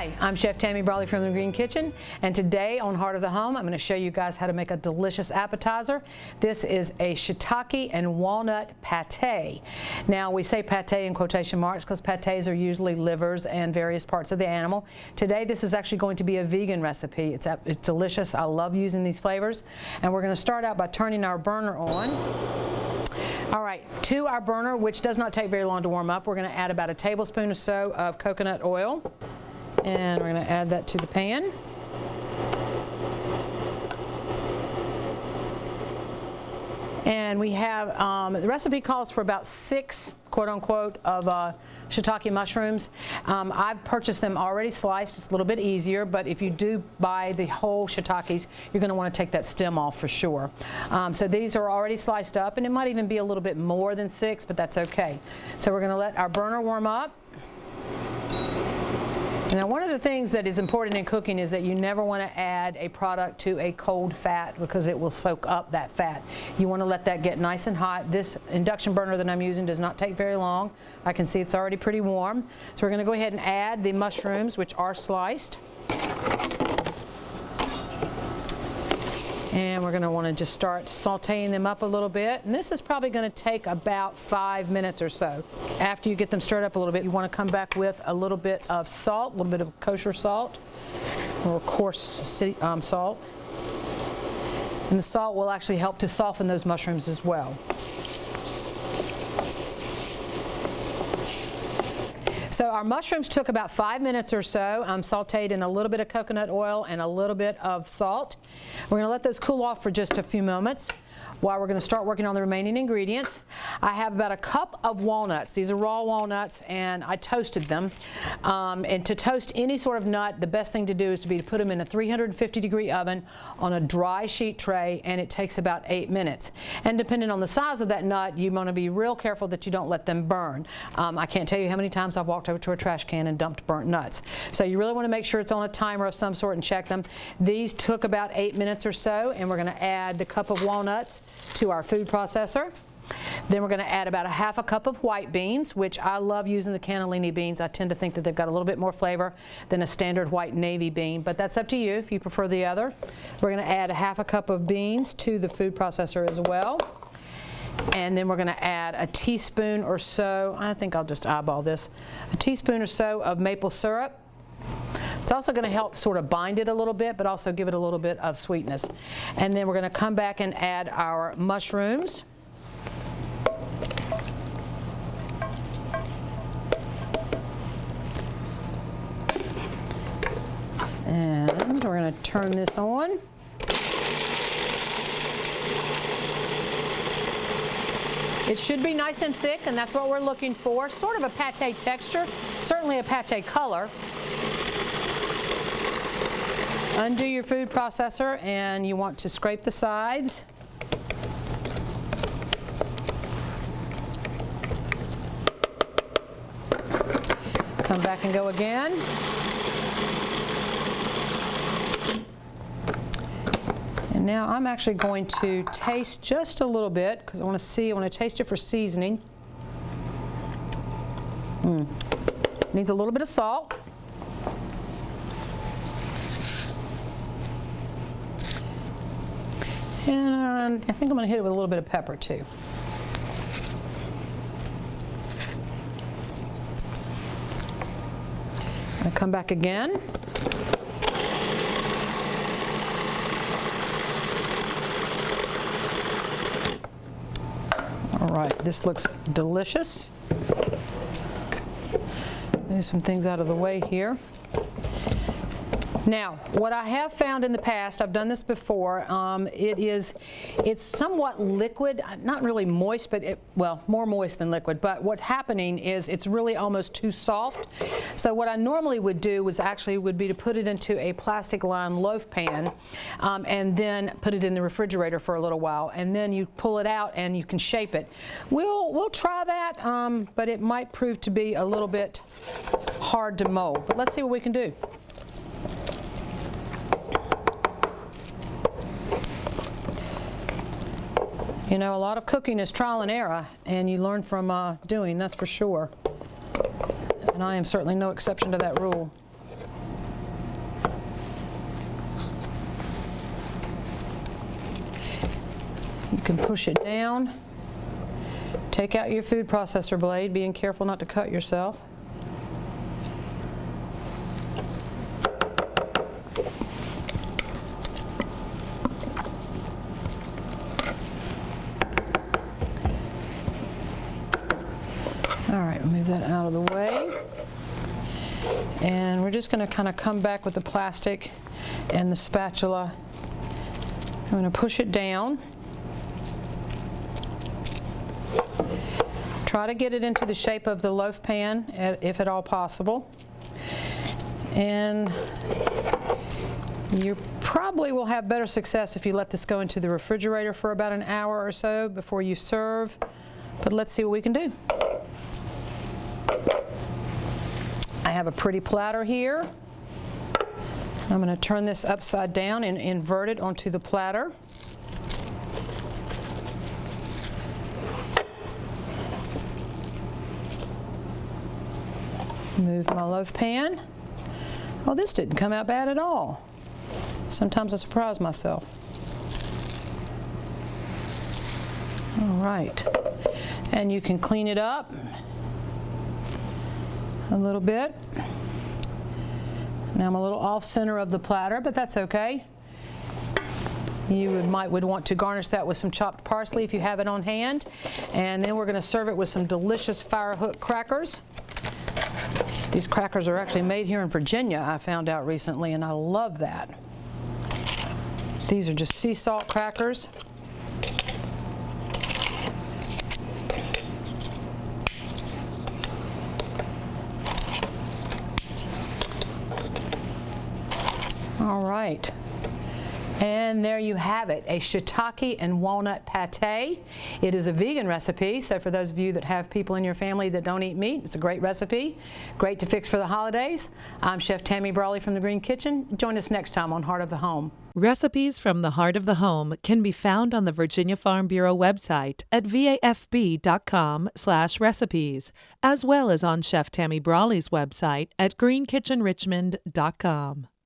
Hi, I'm Chef Tammy Brawley from the Green Kitchen, and today on Heart of the Home, I'm going to show you guys how to make a delicious appetizer. This is a shiitake and walnut pate. Now, we say pate in quotation marks because pates are usually livers and various parts of the animal. Today, this is actually going to be a vegan recipe. It's delicious. I love using these flavors, and we're going to start out by turning our burner on. All right, to our burner, which does not take very long to warm up, we're going to add about a tablespoon or so of coconut oil. And we're going to add that to the pan. And we have, the recipe calls for about 6, quote-unquote, of shiitake mushrooms. I've purchased them already sliced. It's a little bit easier, but if you do buy the whole shiitakes, you're going to want to take that stem off for sure. So these are already sliced up, and it might even be a little bit more than 6, but that's okay. So we're going to let our burner warm up. Now, one of the things that is important in cooking is that you never want to add a product to a cold fat because it will soak up that fat. You want to let that get nice and hot. This induction burner that I'm using does not take very long. I can see it's already pretty warm. So we're going to go ahead and add the mushrooms, which are sliced. And we're going to want to just start sauteing them up a little bit. And this is probably going to take about 5 minutes or so. After you get them stirred up a little bit, you want to come back with a little bit of salt, a little bit of kosher salt, or coarse salt. And the salt will actually help to soften those mushrooms as well. So our mushrooms took about 5 minutes or so, sauteed in a little bit of coconut oil and a little bit of salt. We're going to let those cool off for just a few moments while we're going to start working on the remaining ingredients. I have about a cup of walnuts. These are raw walnuts, and I toasted them. And to toast any sort of nut, the best thing to do is to put them in a 350-degree oven on a dry sheet tray, and it takes about 8 minutes. And depending on the size of that nut, you want to be real careful that you don't let them burn. I can't tell you how many times I've walked over to a trash can and dumped burnt nuts. So you really want to make sure it's on a timer of some sort and check them. These took about 8 minutes or so, and we're going to add the cup of walnuts to our food processor. Then we're going to add about a half a cup of white beans, which I love using the cannellini beans. I tend to think that they've got a little bit more flavor than a standard white navy bean, but that's up to you if you prefer the other. We're going to add a half a cup of beans to the food processor as well. And then we're going to add a teaspoon or so, I think I'll just eyeball this, a teaspoon or so of maple syrup. It's also going to help sort of bind it a little bit, but also give it a little bit of sweetness. And then we're going to come back and add our mushrooms. And we're going to turn this on. It should be nice and thick, and that's what we're looking for. Sort of a pate texture, certainly a pate color. Undo your food processor, and you want to scrape the sides. Come back and go again. And now I'm actually going to taste just a little bit because I want to taste it for seasoning. Needs a little bit of salt. And I think I'm going to hit it with a little bit of pepper too. I'm going to come back again. All right, this looks delicious. Move some things out of the way here. Now, what I have found in the past, I've done this before, it's somewhat liquid, not really moist, but more moist than liquid. But what's happening is it's really almost too soft. So what I normally would do would be to put it into a plastic lined loaf pan and then put it in the refrigerator for a little while. And then you pull it out and you can shape it. We'll try that, but it might prove to be a little bit hard to mold. But let's see what we can do. You know, a lot of cooking is trial and error, and you learn from doing, that's for sure. And I am certainly no exception to that rule. can push it down. Take out your food processor blade, being careful not to cut yourself. All right, move that out of the way. And we're just going to kind of come back with the plastic and the spatula. I'm going to push it down. Try to get it into the shape of the loaf pan, if at all possible. And you probably will have better success if you let this go into the refrigerator for about an hour or so before you serve. But let's see what we can do. I have a pretty platter here. I'm going to turn this upside down and invert it onto the platter. Move my loaf pan. Oh, this didn't come out bad at all. Sometimes I surprise myself. All right. And you can clean it up a little bit. Now I'm a little off center of the platter, but that's okay. You would want to garnish that with some chopped parsley if you have it on hand. And then we're going to serve it with some delicious Firehook crackers. These crackers are actually made here in Virginia, I found out recently, and I love that. These are just sea salt crackers. All right. And there you have it, a shiitake and walnut pate. It is a vegan recipe, so for those of you that have people in your family that don't eat meat, it's a great recipe. Great to fix for the holidays. I'm Chef Tammy Brawley from the Green Kitchen. Join us next time on Heart of the Home. Recipes from the Heart of the Home can be found on the Virginia Farm Bureau website at vafb.com/recipes, as well as on Chef Tammy Brawley's website at greenkitchenrichmond.com.